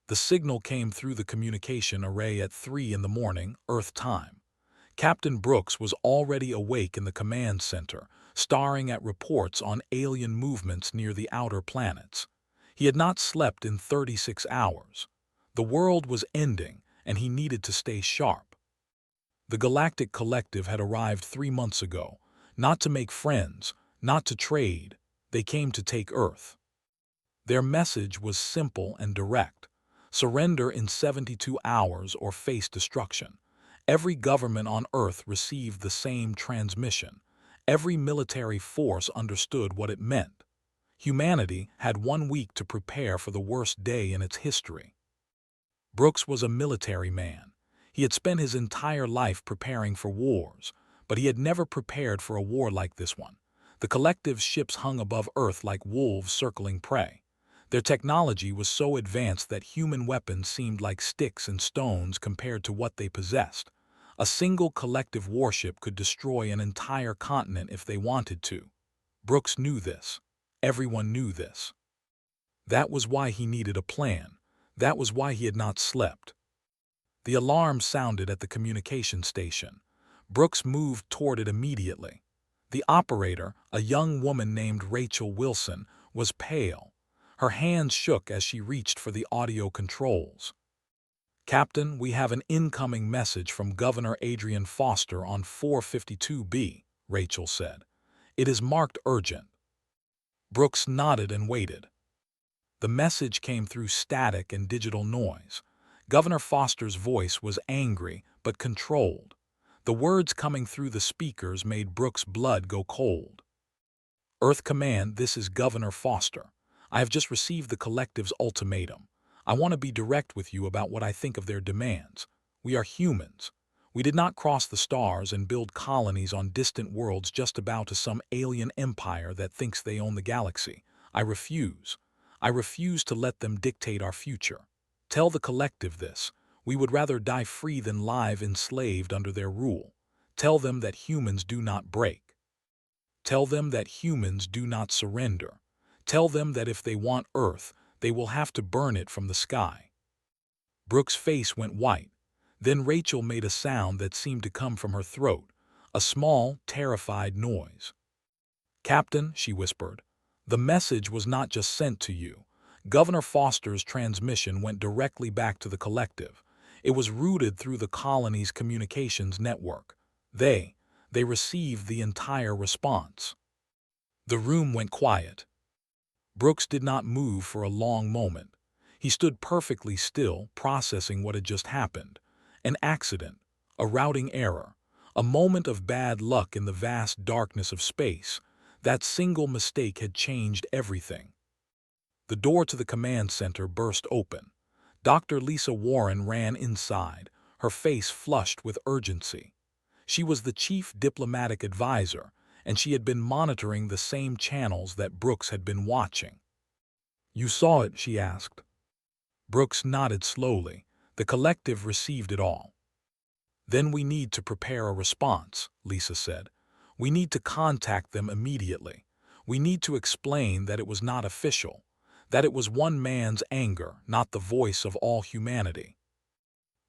The signal came through the communication array at 3 in the morning, Earth time. Captain Brooks was already awake in the command center, staring at reports on alien movements near the outer planets. He had not slept in 36 hours. The world was ending, and he needed to stay sharp. The Galactic Collective had arrived 3 months ago, not to make friends, not to trade. They came to take Earth. Their message was simple and direct. Surrender in 72 hours or face destruction. Every government on Earth received the same transmission. Every military force understood what it meant. Humanity had 1 week to prepare for the worst day in its history. Brooks was a military man. He had spent his entire life preparing for wars, but he had never prepared for a war like this one. The Collective's ships hung above Earth like wolves circling prey. Their technology was so advanced that human weapons seemed like sticks and stones compared to what they possessed. A single collective warship could destroy an entire continent if they wanted to. Brooks knew this. Everyone knew this. That was why he needed a plan. That was why he had not slept. The alarm sounded at the communication station. Brooks moved toward it immediately. The operator, a young woman named Rachel Wilson, was pale. Her hands shook as she reached for the audio controls. "Captain, we have an incoming message from Governor Adrian Foster on 452B, Rachel said. "It is marked urgent." Brooks nodded and waited. The message came through static and digital noise. Governor Foster's voice was angry but controlled. The words coming through the speakers made Brooks' blood go cold. "Earth Command, this is Governor Foster. I have just received the Collective's ultimatum. I want to be direct with you about what I think of their demands. We are humans. We did not cross the stars and build colonies on distant worlds just to bow to some alien empire that thinks they own the galaxy. I refuse. I refuse to let them dictate our future. Tell the Collective this. We would rather die free than live enslaved under their rule. Tell them that humans do not break. Tell them that humans do not surrender. Tell them that if they want Earth, they will have to burn it from the sky." Brooks' face went white. Then Rachel made a sound that seemed to come from her throat, a small, terrified noise. "Captain," she whispered, "the message was not just sent to you. Governor Foster's transmission went directly back to the Collective. It was routed through the colony's communications network. They received the entire response." The room went quiet. Brooks did not move for a long moment. He stood perfectly still, processing what had just happened. An accident, a routing error, a moment of bad luck in the vast darkness of space. That single mistake had changed everything. The door to the command center burst open. Dr. Lisa Warren ran inside, her face flushed with urgency. She was the chief diplomatic advisor, and she had been monitoring the same channels that Brooks had been watching. "You saw it?" she asked. Brooks nodded slowly. "The Collective received it all." "Then we need to prepare a response," Lisa said. "We need to contact them immediately. We need to explain that it was not official, that it was one man's anger, not the voice of all humanity."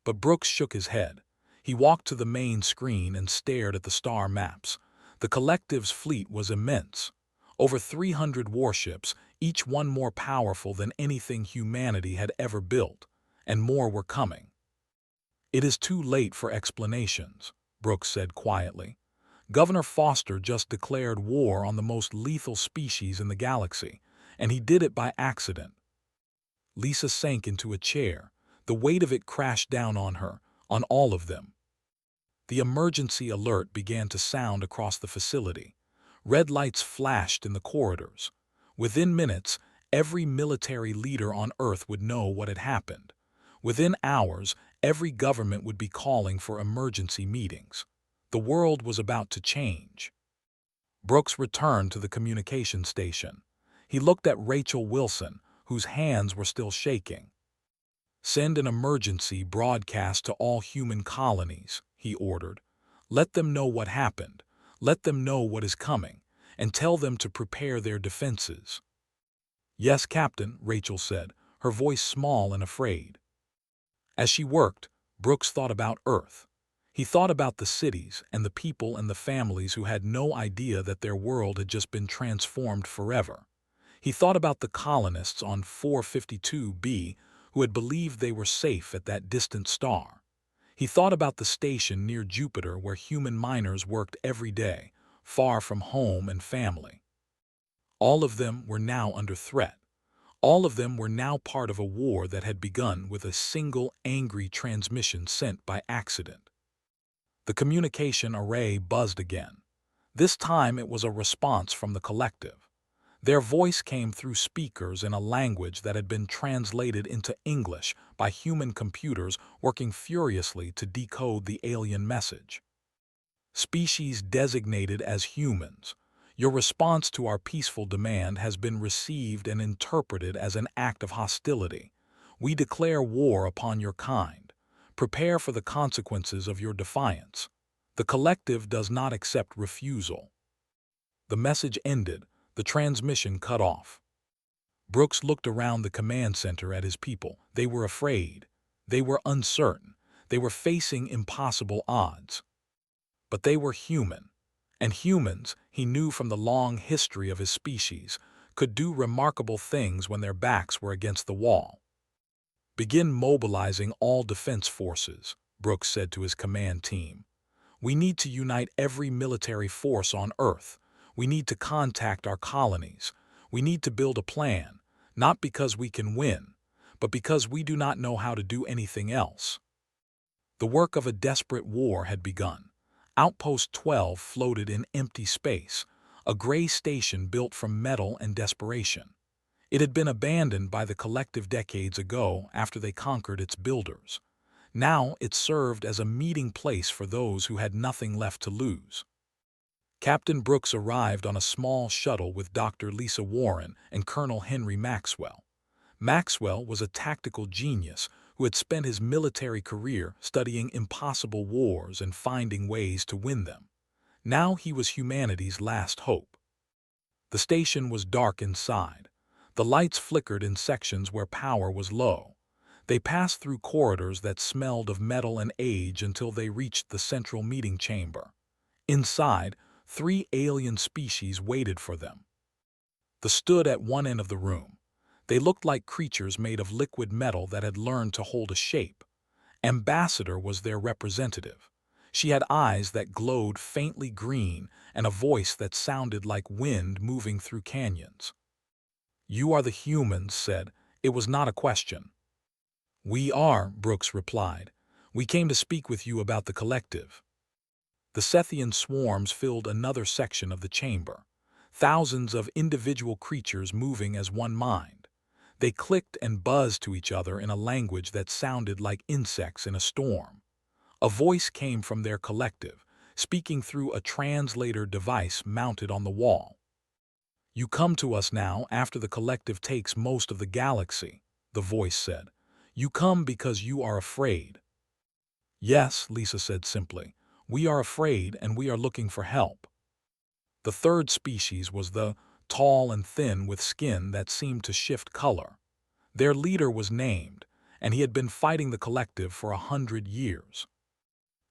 But Brooks shook his head. He walked to the main screen and stared at the star maps. The Collective's fleet was immense. Over 300 warships, each one more powerful than anything humanity had ever built, and more were coming. "It is too late for explanations," Brooks said quietly. "Governor Foster just declared war on the most lethal species in the galaxy, and he did it by accident." Lisa sank into a chair. The weight of it crashed down on her, on all of them. The emergency alert began to sound across the facility. Red lights flashed in the corridors. Within minutes, every military leader on Earth would know what had happened. Within hours, every government would be calling for emergency meetings. The world was about to change. Brooks returned to the communication station. He looked at Rachel Wilson, whose hands were still shaking. "Send an emergency broadcast to all human colonies," he ordered. "Let them know what happened. Let them know what is coming, and tell them to prepare their defenses." "Yes, Captain," Rachel said, her voice small and afraid. As she worked, Brooks thought about Earth. He thought about the cities and the people and the families who had no idea that their world had just been transformed forever. He thought about the colonists on 452b who had believed they were safe at that distant star. He thought about the station near Jupiter where human miners worked every day, far from home and family. All of them were now under threat. All of them were now part of a war that had begun with a single angry transmission sent by accident. The communication array buzzed again. This time it was a response from the collective. Their voice came through speakers in a language that had been translated into English by human computers working furiously to decode the alien message. Species designated as humans, your response to our peaceful demand has been received and interpreted as an act of hostility. We declare war upon your kind. Prepare for the consequences of your defiance. The collective does not accept refusal. The message ended, the transmission cut off. Brooks looked around the command center at his people. They were afraid. They were uncertain. They were facing impossible odds. But they were human. And humans, he knew from the long history of his species, could do remarkable things when their backs were against the wall. Begin mobilizing all defense forces, Brooks said to his command team. We need to unite every military force on Earth. We need to contact our colonies. We need to build a plan, not because we can win, but because we do not know how to do anything else. The work of a desperate war had begun. Outpost 12 floated in empty space, a gray station built from metal and desperation. It had been abandoned by the collective decades ago after they conquered its builders. Now it served as a meeting place for those who had nothing left to lose. Captain Brooks arrived on a small shuttle with Dr. Lisa Warren and Colonel Henry Maxwell. Maxwell was a tactical genius who had spent his military career studying impossible wars and finding ways to win them. Now he was humanity's last hope. The station was dark inside. The lights flickered in sections where power was low. They passed through corridors that smelled of metal and age until they reached the central meeting chamber. Inside, 3 alien species waited for them. They stood at one end of the room. They looked like creatures made of liquid metal that had learned to hold a shape. Ambassador was their representative. She had eyes that glowed faintly green and a voice that sounded like wind moving through canyons. "You are the humans," said. It was not a question. "We are," Brooks replied. "We came to speak with you about the collective." The Sethian swarms filled another section of the chamber. Thousands of individual creatures moving as one mind. They clicked and buzzed to each other in a language that sounded like insects in a storm. A voice came from their collective, speaking through a translator device mounted on the wall. "You come to us now after the collective takes most of the galaxy," the voice said. "You come because you are afraid." "Yes," Lisa said simply. "We are afraid and we are looking for help." The third species was the tall and thin with skin that seemed to shift color. Their leader was named, and he had been fighting the collective for 100 years.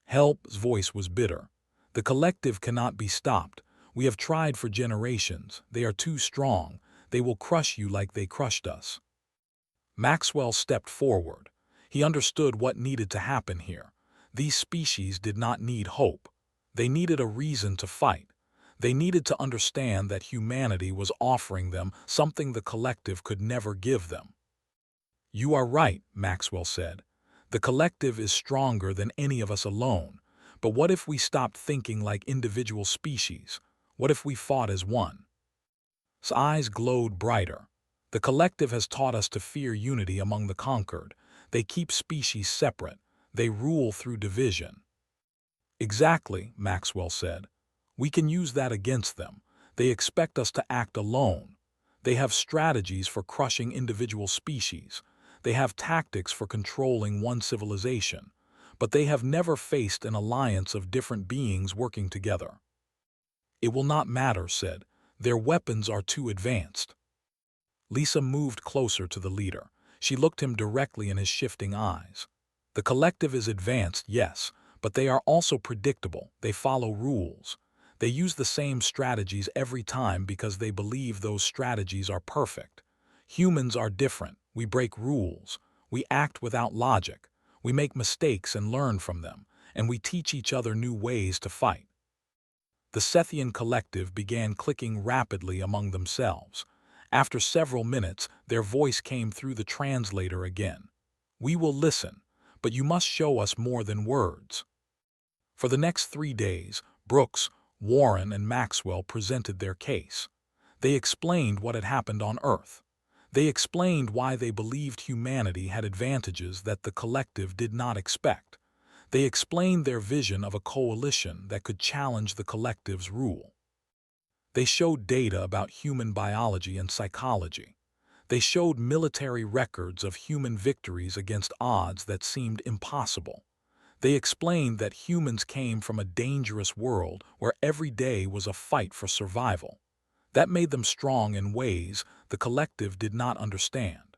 Help's voice was bitter. "The collective cannot be stopped. We have tried for generations. They are too strong. They will crush you like they crushed us." Maxwell stepped forward. He understood what needed to happen here. These species did not need hope. They needed a reason to fight. They needed to understand that humanity was offering them something the collective could never give them. "You are right," Maxwell said. "The collective is stronger than any of us alone. But what if we stopped thinking like individual species? What if we fought as one?" His eyes glowed brighter. "The collective has taught us to fear unity among the conquered. They keep species separate. They rule through division." "Exactly," Maxwell said. "We can use that against them. They expect us to act alone. They have strategies for crushing individual species. They have tactics for controlling one civilization. But they have never faced an alliance of different beings working together." "It will not matter," said. "Their weapons are too advanced." Lisa moved closer to the leader. She looked him directly in his shifting eyes. The collective is advanced, yes, but they are also predictable. They follow rules. They use the same strategies every time because they believe those strategies are perfect. Humans are different. We break rules. We act without logic. We make mistakes and learn from them, and we teach each other new ways to fight. The Sethian collective began clicking rapidly among themselves. After several minutes, their voice came through the translator again. "We will listen, but you must show us more than words." For the next 3 days, Brooks, Warren, and Maxwell presented their case. They explained what had happened on Earth. They explained why they believed humanity had advantages that the collective did not expect. They explained their vision of a coalition that could challenge the collective's rule. They showed data about human biology and psychology. They showed military records of human victories against odds that seemed impossible. They explained that humans came from a dangerous world where every day was a fight for survival. That made them strong in ways the collective did not understand.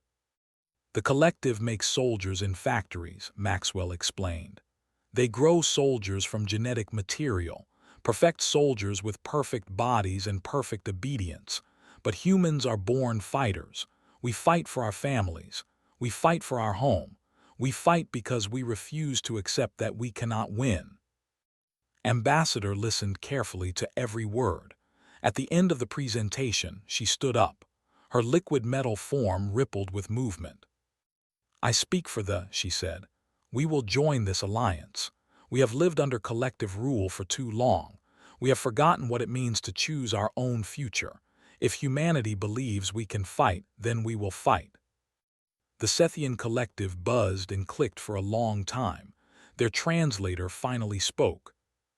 "The collective makes soldiers in factories," Maxwell explained. "They grow soldiers from genetic material, perfect soldiers with perfect bodies and perfect obedience. But humans are born fighters. We fight for our families. We fight for our home. We fight because we refuse to accept that we cannot win." Ambassador listened carefully to every word. At the end of the presentation, she stood up. Her liquid metal form rippled with movement. "I speak for she said. "We will join this alliance. We have lived under collective rule for too long. We have forgotten what it means to choose our own future. If humanity believes we can fight, then we will fight." The Sethian collective buzzed and clicked for a long time. Their translator finally spoke.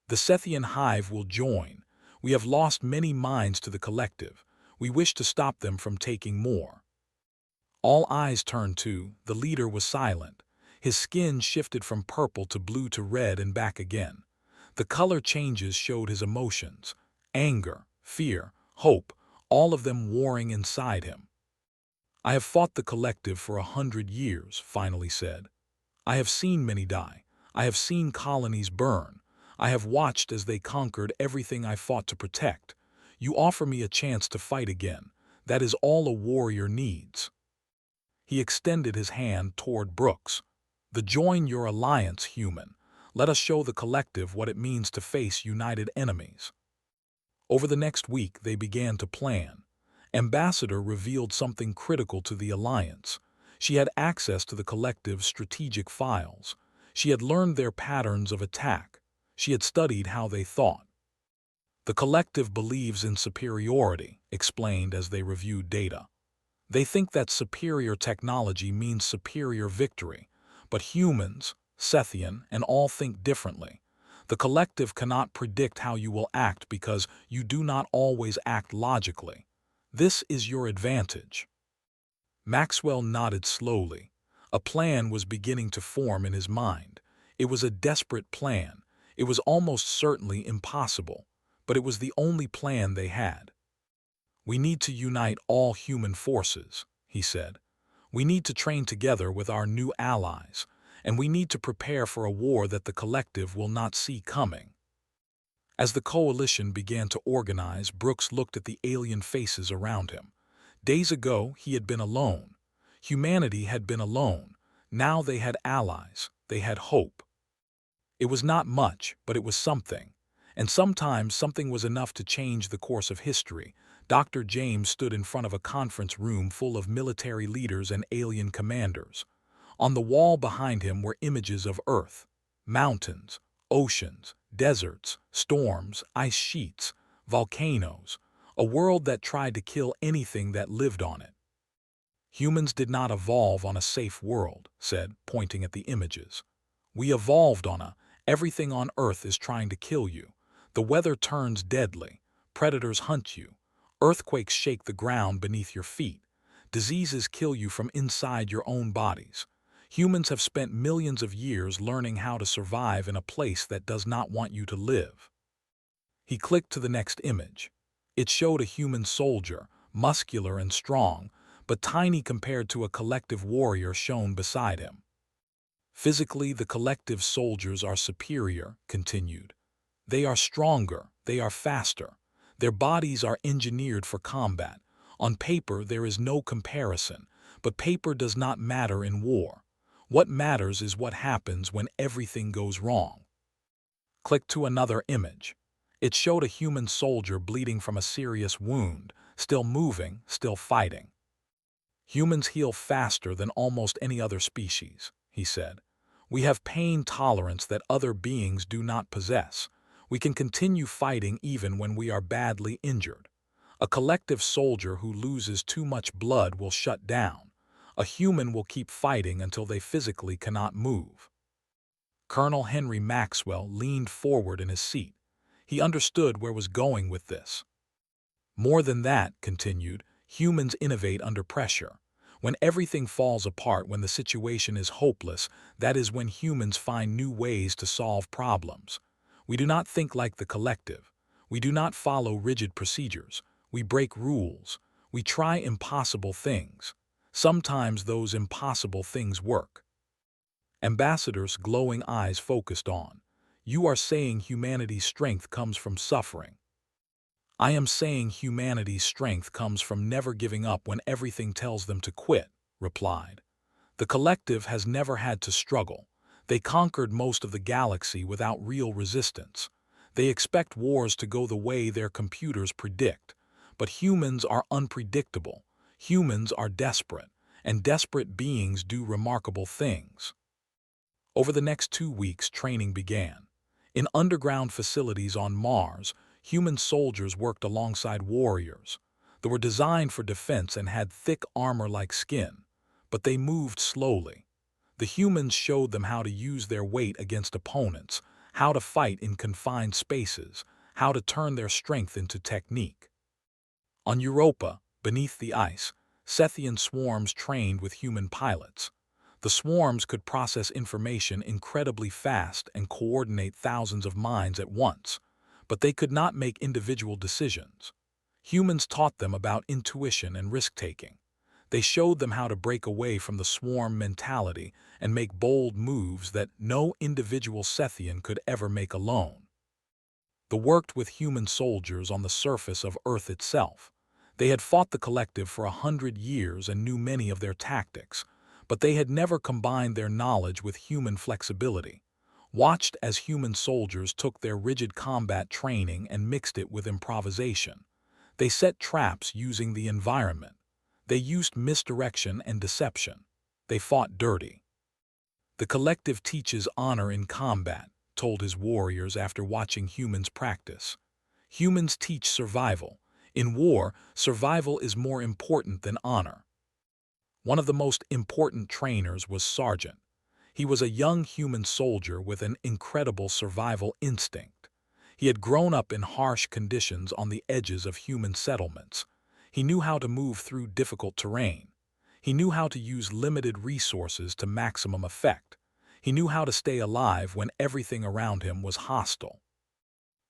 "The Sethian hive will join. We have lost many minds to the collective. We wish to stop them from taking more." All eyes turned to. The leader was silent. His skin shifted from purple to blue to red and back again. The color changes showed his emotions: anger, fear, hope, all of them warring inside him. "I have fought the collective for 100 years, finally said. "I have seen many die. I have seen colonies burn. I have watched as they conquered everything I fought to protect. You offer me a chance to fight again. That is all a warrior needs." He extended his hand toward Brooks. Join your alliance, human. Let us show the collective what it means to face united enemies." Over the next week, they began to plan. Ambassador revealed something critical to the alliance. She had access to the collective's strategic files. She had learned their patterns of attack. She had studied how they thought. "The collective believes in superiority," explained as they reviewed data. "They think that superior technology means superior victory. But humans, Sethian, and all think differently. The collective cannot predict how you will act because you do not always act logically. This is your advantage." Maxwell nodded slowly. A plan was beginning to form in his mind. It was a desperate plan. It was almost certainly impossible, but it was the only plan they had. "We need to unite all human forces," he said. "We need to train together with our new allies, and we need to prepare for a war that the collective will not see coming." As the coalition began to organize, Brooks looked at the alien faces around him. Days ago, he had been alone. Humanity had been alone. Now they had allies. They had hope. It was not much, but it was something. And sometimes something was enough to change the course of history. Dr. James stood in front of a conference room full of military leaders and alien commanders. On the wall behind him were images of Earth, mountains, oceans, deserts, storms, ice sheets, volcanoes, a world that tried to kill anything that lived on it. "Humans did not evolve on a safe world," said, pointing at the images. "We evolved on everything on Earth is trying to kill you. The weather turns deadly. Predators hunt you. Earthquakes shake the ground beneath your feet. Diseases kill you from inside your own bodies. Humans have spent millions of years learning how to survive in a place that does not want you to live." He clicked to the next image. It showed a human soldier, muscular and strong, but tiny compared to a collective warrior shown beside him. Physically, the collective soldiers are superior, continued. They are stronger, they are faster. Their bodies are engineered for combat. On paper, there is no comparison, but paper does not matter in war. What matters is what happens when everything goes wrong. Click to another image. It showed a human soldier bleeding from a serious wound, still moving, still fighting. Humans heal faster than almost any other species, he said. We have pain tolerance that other beings do not possess. We can continue fighting even when we are badly injured. A collective soldier who loses too much blood will shut down. A human will keep fighting until they physically cannot move. Colonel Henry Maxwell leaned forward in his seat. He understood where was going with this. More than that, continued, humans innovate under pressure. When everything falls apart, when the situation is hopeless, that is when humans find new ways to solve problems. We do not think like the collective. We do not follow rigid procedures. We break rules. We try impossible things. Sometimes those impossible things work. Ambassador's glowing eyes focused on. You are saying humanity's strength comes from suffering. I am saying humanity's strength comes from never giving up when everything tells them to quit, replied. The collective has never had to struggle. They conquered most of the galaxy without real resistance. They expect wars to go the way their computers predict. But humans are unpredictable. Humans are desperate, and desperate beings do remarkable things. Over the next 2 weeks, training began. In underground facilities on Mars, human soldiers worked alongside warriors. They were designed for defense and had thick armor like skin, but they moved slowly. The humans showed them how to use their weight against opponents, how to fight in confined spaces, how to turn their strength into technique. On Europa, beneath the ice, Sethian swarms trained with human pilots. The swarms could process information incredibly fast and coordinate thousands of minds at once, but they could not make individual decisions. Humans taught them about intuition and risk-taking. They showed them how to break away from the swarm mentality and make bold moves that no individual Sethian could ever make alone. They worked with human soldiers on the surface of Earth itself. They had fought the collective for 100 years and knew many of their tactics, but they had never combined their knowledge with human flexibility. Watched as human soldiers took their rigid combat training and mixed it with improvisation. They set traps using the environment. They used misdirection and deception. They fought dirty. The collective teaches honor in combat, told his warriors after watching humans practice. Humans teach survival. In war, survival is more important than honor. One of the most important trainers was Sergeant. He was a young human soldier with an incredible survival instinct. He had grown up in harsh conditions on the edges of human settlements. He knew how to move through difficult terrain. He knew how to use limited resources to maximum effect. He knew how to stay alive when everything around him was hostile.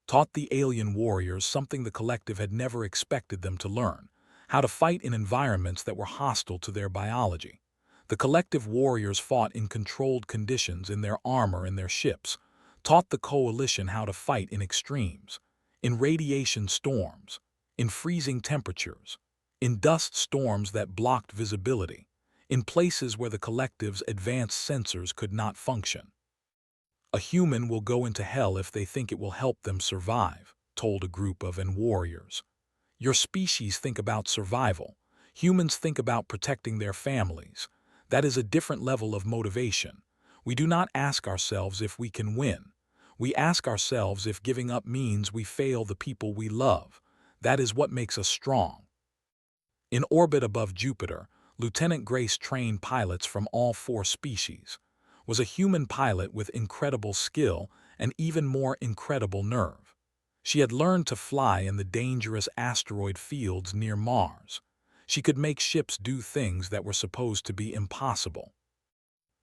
Taught the alien warriors something the collective had never expected them to learn: how to fight in environments that were hostile to their biology. The collective warriors fought in controlled conditions in their armor and their ships, taught the coalition how to fight in extremes, in radiation storms, in freezing temperatures, in dust storms that blocked visibility, in places where the collective's advanced sensors could not function. A human will go into hell if they think it will help them survive, told a group of warriors. Your species think about survival. Humans think about protecting their families. That is a different level of motivation. We do not ask ourselves if we can win. We ask ourselves if giving up means we fail the people we love. That is what makes us strong. In orbit above Jupiter, Lieutenant Grace trained pilots from all 4 species. Was a human pilot with incredible skill and even more incredible nerve. She had learned to fly in the dangerous asteroid fields near Mars. She could make ships do things that were supposed to be impossible.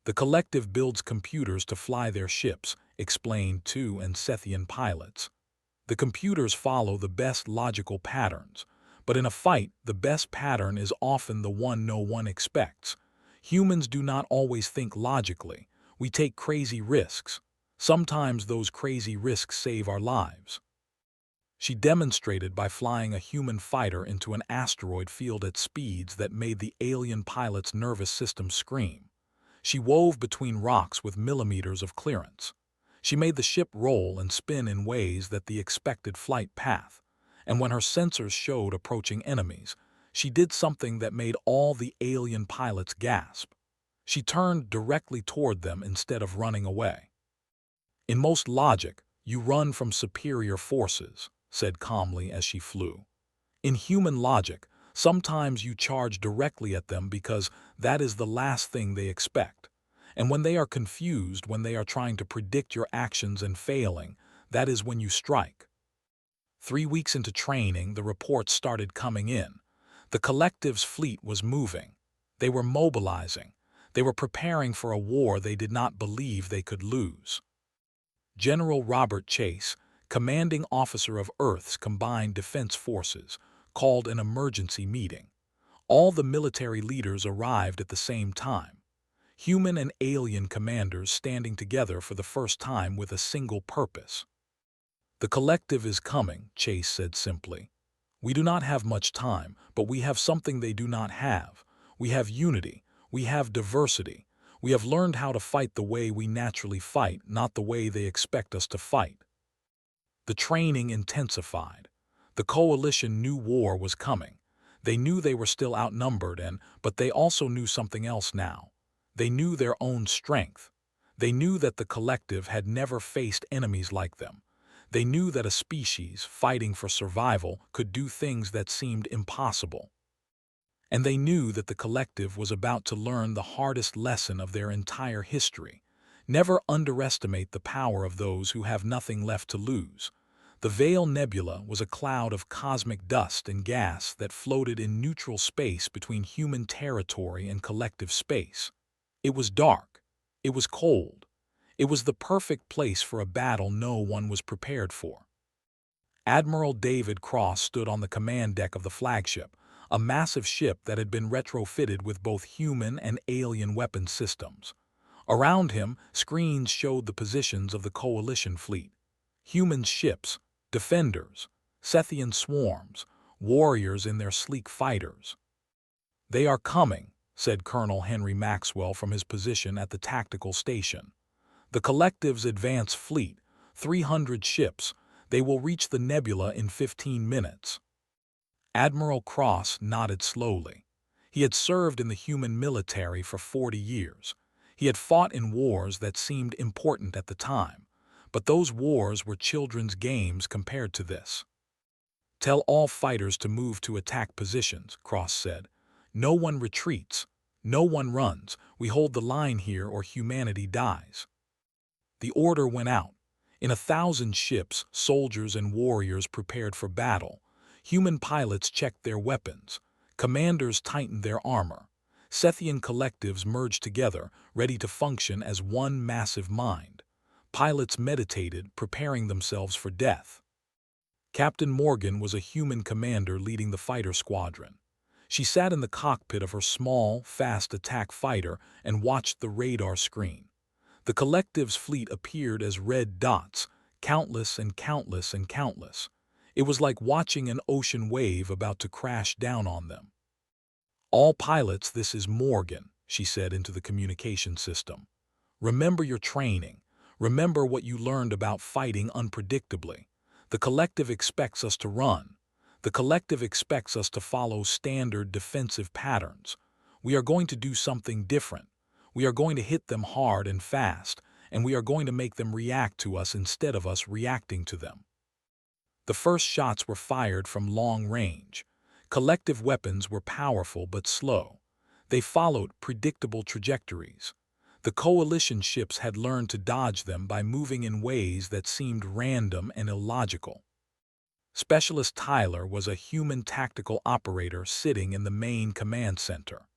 The collective builds computers to fly their ships, explained Tu and Sethian pilots. The computers follow the best logical patterns, But in a fight, the best pattern is often the one no one expects. Humans do not always think logically. We take crazy risks. Sometimes those crazy risks save our lives. She demonstrated by flying a human fighter into an asteroid field at speeds that made the alien pilot's nervous system scream. She wove between rocks with millimeters of clearance. She made the ship roll and spin in ways that the expected flight path. And when her sensors showed approaching enemies, she did something that made all the alien pilots gasp. She turned directly toward them instead of running away. In most logic, you run from superior forces, said calmly as she flew. In human logic, sometimes you charge directly at them because that is the last thing they expect. And when they are confused, when they are trying to predict your actions and failing, that is when you strike. 3 weeks into training, the reports started coming in. The collective's fleet was moving. They were mobilizing. They were preparing for a war they did not believe they could lose. General Robert Chase, commanding officer of Earth's Combined Defense Forces, called an emergency meeting. All the military leaders arrived at the same time. Human and alien commanders standing together for the first time with a single purpose. "The collective is coming," Chase said simply. "We do not have much time, but we have something they do not have. We have unity. We have diversity. We have learned how to fight the way we naturally fight, not the way they expect us to fight." The training intensified. The coalition knew war was coming. They knew they were still outnumbered, but they also knew something else now. They knew their own strength. They knew that the collective had never faced enemies like them. They knew that a species fighting for survival could do things that seemed impossible. And they knew that the collective was about to learn the hardest lesson of their entire history. Never underestimate the power of those who have nothing left to lose. The Veil Nebula was a cloud of cosmic dust and gas that floated in neutral space between human territory and collective space. It was dark. It was cold. It was the perfect place for a battle no one was prepared for. Admiral David Cross stood on the command deck of the flagship, a massive ship that had been retrofitted with both human and alien weapon systems. Around him, screens showed the positions of the coalition fleet. Human ships, defenders, Sethian swarms, warriors in their sleek fighters. "They are coming," said Colonel Henry Maxwell from his position at the tactical station. "The collective's advance fleet, 300 ships, they will reach the nebula in 15 minutes. Admiral Cross nodded slowly. He had served in the human military for 40 years. He had fought in wars that seemed important at the time, but those wars were children's games compared to this. "Tell all fighters to move to attack positions," Cross said. "No one retreats. No one runs. We hold the line here or humanity dies." The order went out. In 1,000 ships, soldiers and warriors prepared for battle. Human pilots checked their weapons. Commanders tightened their armor. Sethian collectives merged together, ready to function as one massive mind. Pilots meditated, preparing themselves for death. Captain Morgan was a human commander leading the fighter squadron. She sat in the cockpit of her small, fast attack fighter and watched the radar screen. The collective's fleet appeared as red dots, countless and countless and countless. It was like watching an ocean wave about to crash down on them. "All pilots, this is Morgan," she said into the communication system. "Remember your training. Remember what you learned about fighting unpredictably. The collective expects us to run. The collective expects us to follow standard defensive patterns. We are going to do something different. We are going to hit them hard and fast, and we are going to make them react to us instead of us reacting to them." The first shots were fired from long range. Collective weapons were powerful but slow. They followed predictable trajectories. The coalition ships had learned to dodge them by moving in ways that seemed random and illogical. Specialist Tyler was a human tactical operator sitting in the main command center.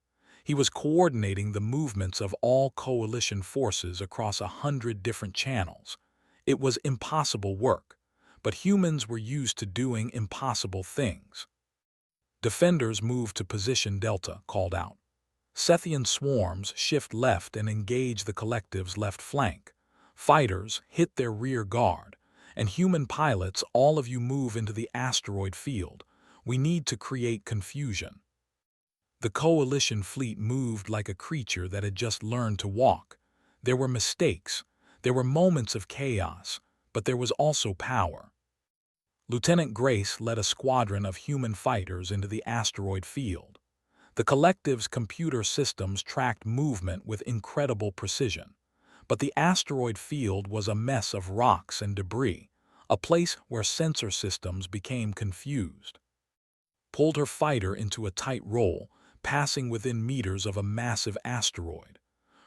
He was coordinating the movements of all coalition forces across 100 different channels. It was impossible work, but humans were used to doing impossible things. Defenders move to position Delta, called out. Sethian swarms shift left and engage the collective's left flank. Fighters hit their rear guard. And human pilots, all of you move into the asteroid field. We need to create confusion. The coalition fleet moved like a creature that had just learned to walk. There were mistakes. There were moments of chaos, but there was also power. Lieutenant Grace led a squadron of human fighters into the asteroid field. The collective's computer systems tracked movement with incredible precision. But the asteroid field was a mess of rocks and debris, a place where sensor systems became confused. Pulled her fighter into a tight roll, passing within meters of a massive asteroid.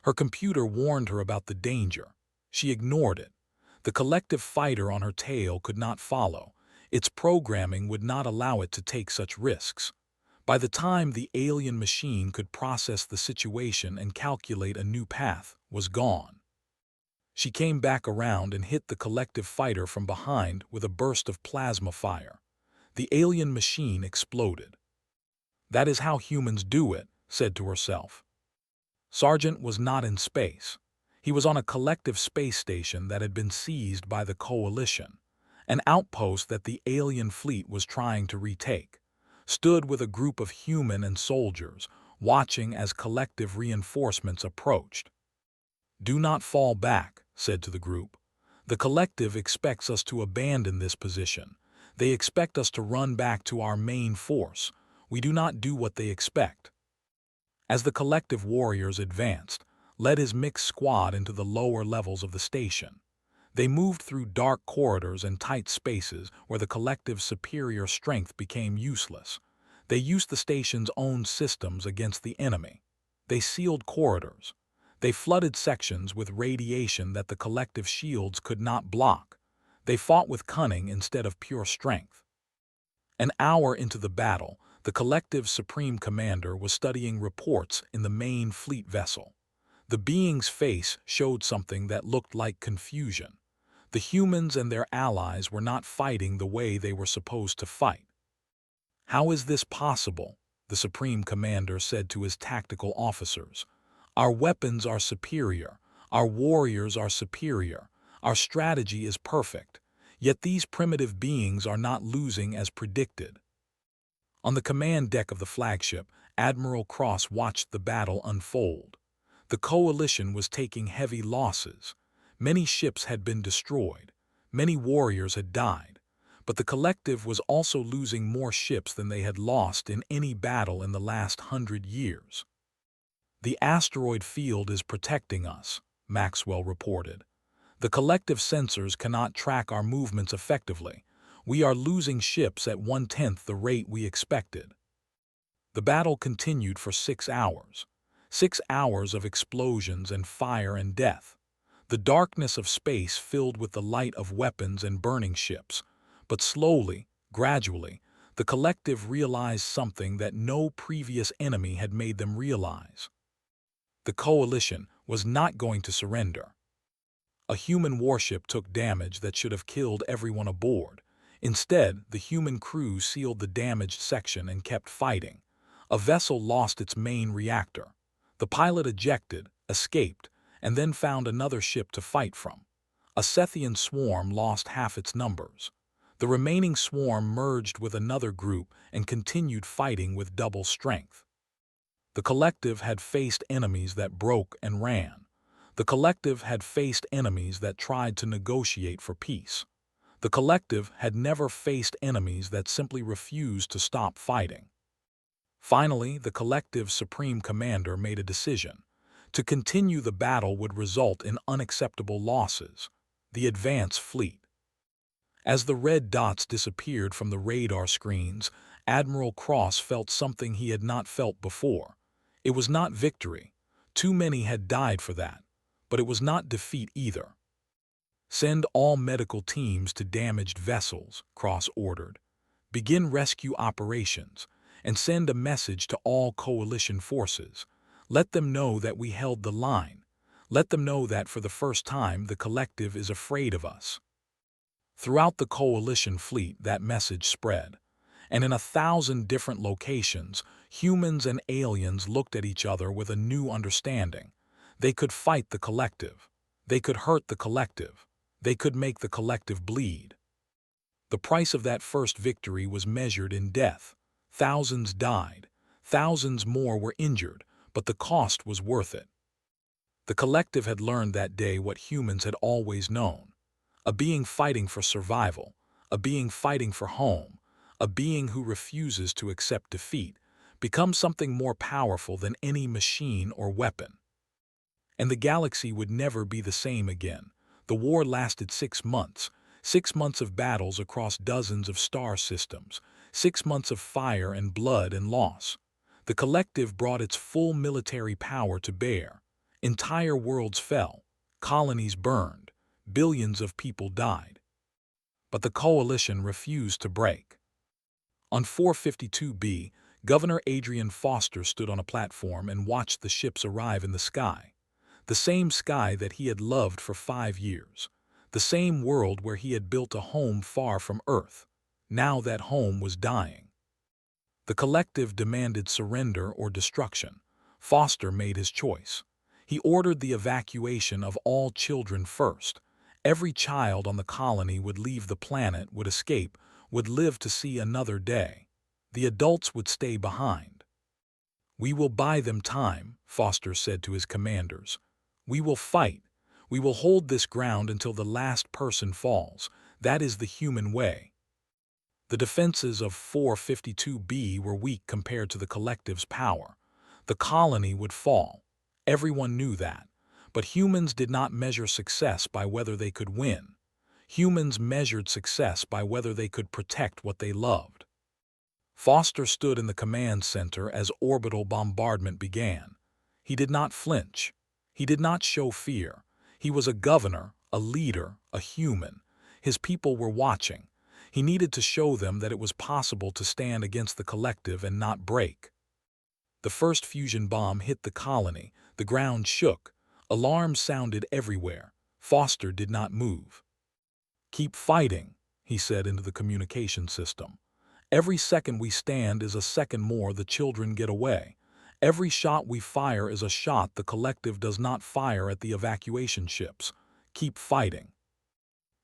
Her computer warned her about the danger. She ignored it. The collective fighter on her tail could not follow. Its programming would not allow it to take such risks. By the time the alien machine could process the situation and calculate a new path, was gone. She came back around and hit the collective fighter from behind with a burst of plasma fire. The alien machine exploded. That is how humans do it, said to herself. Sargent was not in space. He was on a collective space station that had been seized by the Coalition, an outpost that the alien fleet was trying to retake. Stood with a group of human and soldiers, watching as collective reinforcements approached. "Do not fall back," said to the group. "The collective expects us to abandon this position. They expect us to run back to our main force. We do not do what they expect." As the collective warriors advanced, led his mixed squad into the lower levels of the station. They moved through dark corridors and tight spaces where the collective's superior strength became useless. They used the station's own systems against the enemy. They sealed corridors. They flooded sections with radiation that the collective shields could not block. They fought with cunning instead of pure strength. An hour into the battle, the collective's supreme commander was studying reports in the main fleet vessel. The being's face showed something that looked like confusion. The humans and their allies were not fighting the way they were supposed to fight. "How is this possible?" the Supreme Commander said to his tactical officers. "Our weapons are superior. Our warriors are superior. Our strategy is perfect. Yet these primitive beings are not losing as predicted." On the command deck of the flagship, Admiral Cross watched the battle unfold. The Coalition was taking heavy losses. Many ships had been destroyed. Many warriors had died. But the collective was also losing more ships than they had lost in any battle in the last 100 years. "The asteroid field is protecting us," Maxwell reported. "The collective sensors cannot track our movements effectively. We are losing ships at 1/10 the rate we expected." The battle continued for 6 hours. 6 hours of explosions and fire and death. The darkness of space filled with the light of weapons and burning ships. But slowly, gradually, the collective realized something that no previous enemy had made them realize. The Coalition was not going to surrender. A human warship took damage that should have killed everyone aboard. Instead, the human crew sealed the damaged section and kept fighting. A vessel lost its main reactor. The pilot ejected, escaped, and then found another ship to fight from. A Sethian swarm lost half its numbers. The remaining swarm merged with another group and continued fighting with double strength. The collective had faced enemies that broke and ran. The collective had faced enemies that tried to negotiate for peace. The collective had never faced enemies that simply refused to stop fighting. Finally, the collective's supreme commander made a decision. To continue the battle would result in unacceptable losses. The advance fleet. As the red dots disappeared from the radar screens, Admiral Cross felt something he had not felt before. It was not victory. Too many had died for that. But it was not defeat either. "Send all medical teams to damaged vessels," Cross ordered. "Begin rescue operations, and send a message to all Coalition forces. Let them know that we held the line. Let them know that for the first time the collective is afraid of us." Throughout the Coalition fleet, that message spread. And in 1,000 different locations, humans and aliens looked at each other with a new understanding. They could fight the collective. They could hurt the collective. They could make the collective bleed. The price of that first victory was measured in death. Thousands died. Thousands more were injured, but the cost was worth it. The collective had learned that day what humans had always known. A being fighting for survival, a being fighting for home, a being who refuses to accept defeat, becomes something more powerful than any machine or weapon. And the galaxy would never be the same again. The war lasted 6 months, 6 months of battles across dozens of star systems, 6 months of fire and blood and loss. The collective brought its full military power to bear. Entire worlds fell, colonies burned, billions of people died. But the coalition refused to break. On 452b, Governor Adrian Foster stood on a platform and watched the ships arrive in the sky. The same sky that he had loved for 5 years. The same world where he had built a home far from Earth. Now that home was dying. The collective demanded surrender or destruction. Foster made his choice. He ordered the evacuation of all children first. Every child on the colony would leave the planet, would escape, would live to see another day. The adults would stay behind. "We will buy them time," Foster said to his commanders. "We will fight. We will hold this ground until the last person falls. That is the human way." The defenses of 452b were weak compared to the collective's power. The colony would fall. Everyone knew that. But humans did not measure success by whether they could win. Humans measured success by whether they could protect what they loved. Foster stood in the command center as orbital bombardment began. He did not flinch. He did not show fear. He was a governor, a leader, a human. His people were watching. He needed to show them that it was possible to stand against the collective and not break. The first fusion bomb hit the colony. The ground shook. Alarms sounded everywhere. Foster did not move. "Keep fighting," he said into the communication system. "Every second we stand is a second more the children get away. Every shot we fire is a shot the collective does not fire at the evacuation ships. Keep fighting."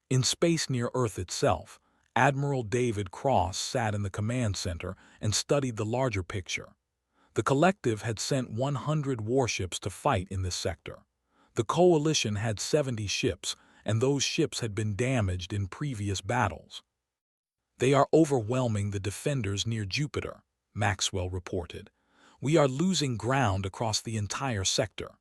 In space near Earth itself, Admiral David Cross sat in the command center and studied the larger picture. The collective had sent 100 warships to fight in this sector. The coalition had 70 ships, and those ships had been damaged in previous battles. "They are overwhelming the defenders near Jupiter," Maxwell reported. "We are losing ground across the entire sector."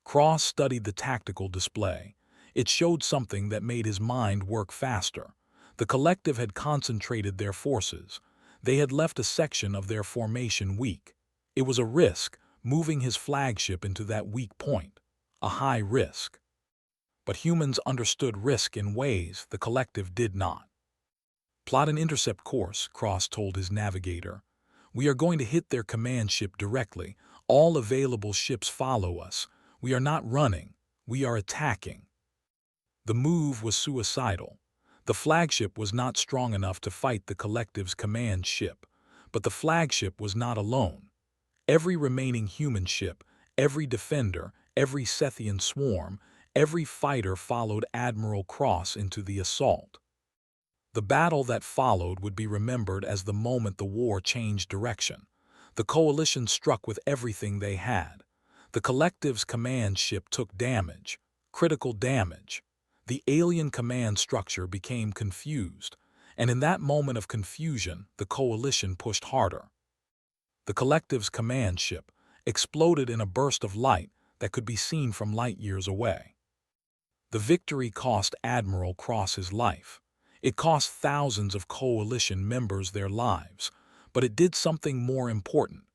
Cross studied the tactical display. It showed something that made his mind work faster. The collective had concentrated their forces. They had left a section of their formation weak. It was a risk, moving his flagship into that weak point. A high risk. But humans understood risk in ways the collective did not. "Plot an intercept course," Cross told his navigator. "We are going to hit their command ship directly. All available ships follow us. We are not running. We are attacking." The move was suicidal. The flagship was not strong enough to fight the collective's command ship, but the flagship was not alone. Every remaining human ship, every defender, every Sethian swarm, every fighter followed Admiral Cross into the assault. The battle that followed would be remembered as the moment the war changed direction. The coalition struck with everything they had. The collective's command ship took damage, critical damage. The alien command structure became confused, and in that moment of confusion, the coalition pushed harder. The collective's command ship exploded in a burst of light that could be seen from light years away. The victory cost Admiral Cross his life. It cost thousands of coalition members their lives, but it did something more important.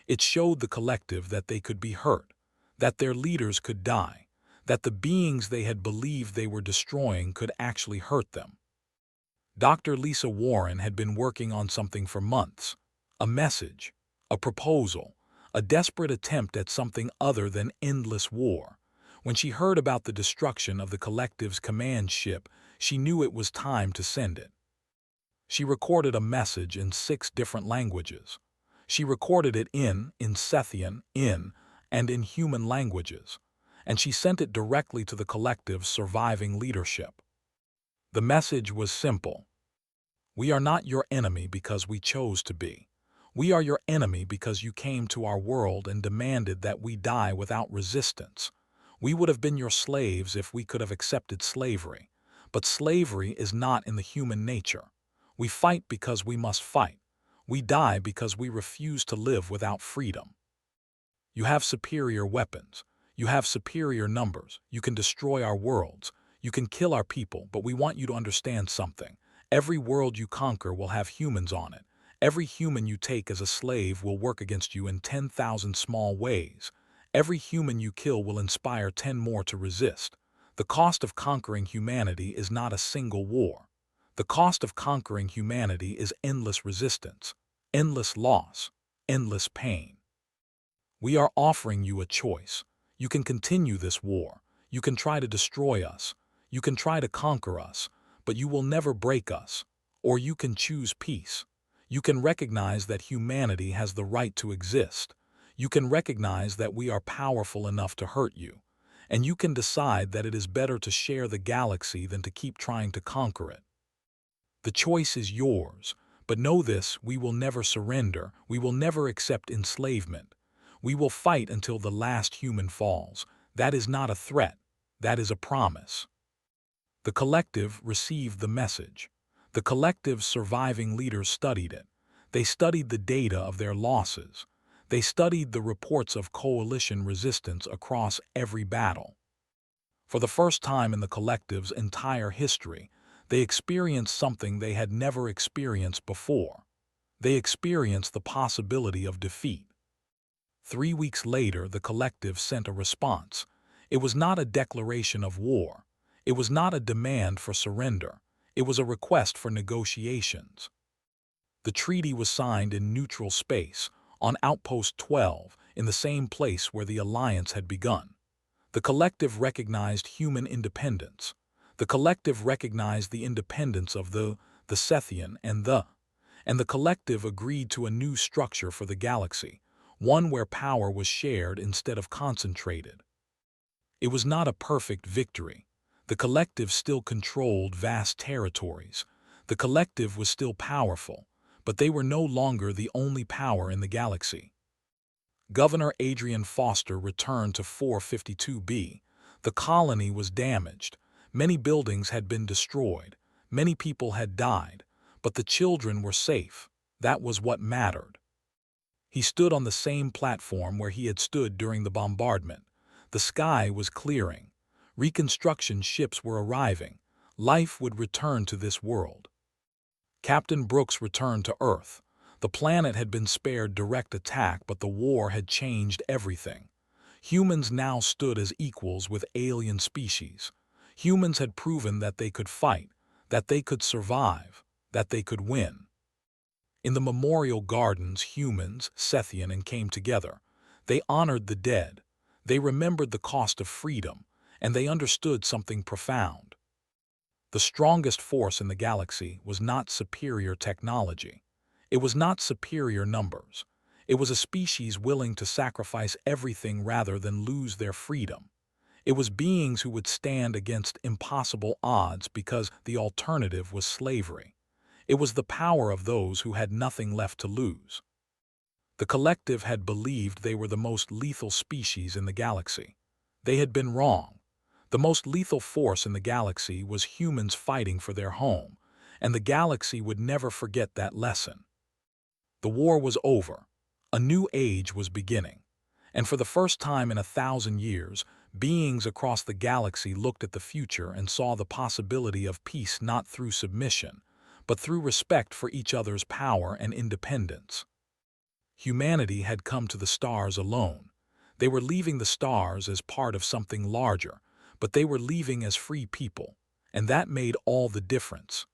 It showed the collective that they could be hurt, that their leaders could die, that the beings they had believed they were destroying could actually hurt them. Dr. Lisa Warren had been working on something for months. A message, a proposal, a desperate attempt at something other than endless war. When she heard about the destruction of the collective's command ship, she knew it was time to send it. She recorded a message in 6 different languages. She recorded it in Sethian, and in human languages, and she sent it directly to the collective's surviving leadership. The message was simple. We are not your enemy because we chose to be. We are your enemy because you came to our world and demanded that we die without resistance. We would have been your slaves if we could have accepted slavery. But slavery is not in the human nature. We fight because we must fight. We die because we refuse to live without freedom. You have superior weapons. You have superior numbers. You can destroy our worlds. You can kill our people, but we want you to understand something. Every world you conquer will have humans on it. Every human you take as a slave will work against you in 10,000 small ways. Every human you kill will inspire 10 more to resist. The cost of conquering humanity is not a single war. The cost of conquering humanity is endless resistance, endless loss, endless pain. We are offering you a choice. You can continue this war. You can try to destroy us. You can try to conquer us, but you will never break us. Or you can choose peace. You can recognize that humanity has the right to exist. You can recognize that we are powerful enough to hurt you. And you can decide that it is better to share the galaxy than to keep trying to conquer it. The choice is yours, but know this, we will never surrender. We will never accept enslavement. We will fight until the last human falls. That is not a threat. That is a promise. The collective received the message. The collective's surviving leaders studied it. They studied the data of their losses. They studied the reports of coalition resistance across every battle. For the first time in the collective's entire history, they experienced something they had never experienced before. They experienced the possibility of defeat. 3 weeks later, the collective sent a response. It was not a declaration of war. It was not a demand for surrender. It was a request for negotiations. The treaty was signed in neutral space, on Outpost 12, in the same place where the alliance had begun. The collective recognized human independence. The collective recognized the independence of the Sethian and the collective agreed to a new structure for the galaxy, one where power was shared instead of concentrated. It was not a perfect victory. The collective still controlled vast territories. The collective was still powerful, but they were no longer the only power in the galaxy. Governor Adrian Foster returned to 452B. The colony was damaged. Many buildings had been destroyed. Many people had died, but the children were safe. That was what mattered. He stood on the same platform where he had stood during the bombardment. The sky was clearing. Reconstruction ships were arriving. Life would return to this world. Captain Brooks returned to Earth. The planet had been spared direct attack, but the war had changed everything. Humans now stood as equals with alien species. Humans had proven that they could fight, that they could survive, that they could win. In the memorial gardens, humans, Sethian, and came together. They honored the dead. They remembered the cost of freedom, and they understood something profound. The strongest force in the galaxy was not superior technology. It was not superior numbers. It was a species willing to sacrifice everything rather than lose their freedom. It was beings who would stand against impossible odds because the alternative was slavery. It was the power of those who had nothing left to lose. The collective had believed they were the most lethal species in the galaxy. They had been wrong. The most lethal force in the galaxy was humans fighting for their home, and the galaxy would never forget that lesson. The war was over. A new age was beginning. And for the first time in 1,000 years, beings across the galaxy looked at the future and saw the possibility of peace not through submission, but through respect for each other's power and independence. Humanity had come to the stars alone. They were leaving the stars as part of something larger, but they were leaving as free people, and that made all the difference.